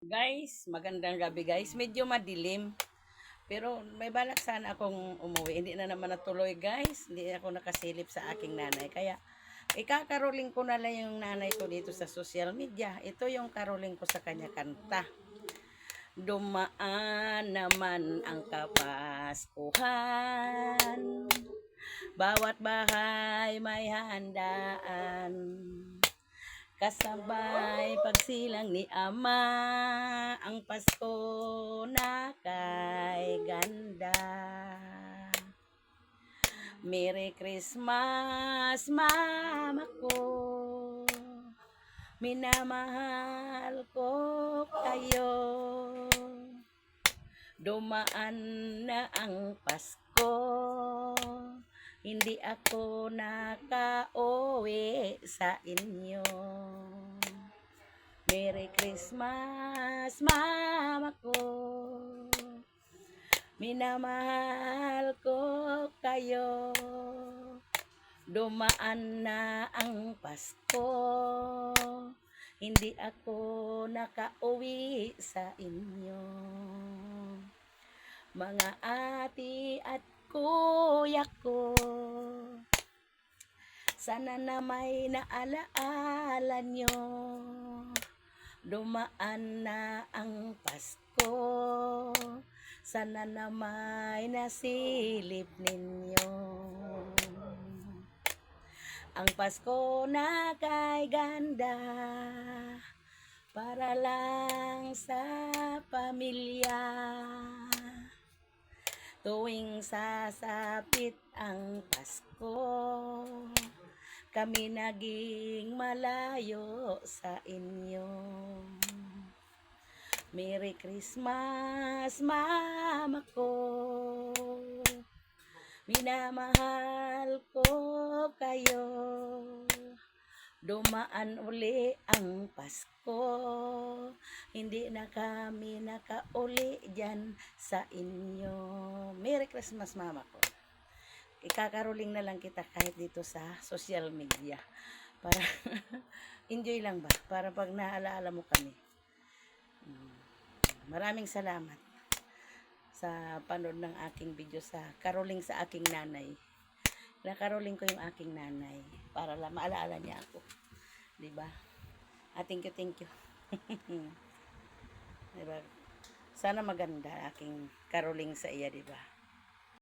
Guys, magandang gabi guys. Medyo madilim. Pero may balak sana akong umuwi. Hindi na naman natuloy guys. Hindi ako nakasilip sa aking nanay. Kaya ikakaroling ko na lang yung nanay ko dito sa social media. Ito yung karoling ko sa kanya kanta. Dumaan naman ang Kapaskuhan. Bawat bahay may handaan. Kasabay pagsilang ni Ama, ang Pasko na kay ganda. Merry Christmas, Mama ko. Minamahal ko kayo. Dumaan na ang Pasko. Hindi ako nakauwi sa inyo. Merry Christmas, Mama ko. Minamahal ko kayo. Dumaan na ang Pasko. Hindi ako nakauwi sa inyo. Mga ate at kuya ko, sana na may naalaala nyo. Dumaan na ang Pasko, sana na may nasilip ninyo. Ang Pasko na kay ganda, para lang sa pamilya. Tuwing sasapit ang Pasko, kami naging malayo sa inyo. Merry Christmas, Mama ko. Minamahal ko kayo. Dumaan uli ang Pasko. Hindi na kami nakauli dyan sa inyo. Merry Christmas, Mama ko. Ikakaroling na lang kita kahit dito sa social media. Para enjoy lang ba? Para pag naalaala mo kami. Maraming salamat sa panood ng aking video sa karoling sa aking nanay. Nakaroling ko yung aking nanay para lang maalaala niya ako. Diba? Thank you, thank you. Diba? Sana maganda aking karoling sa iya, diba?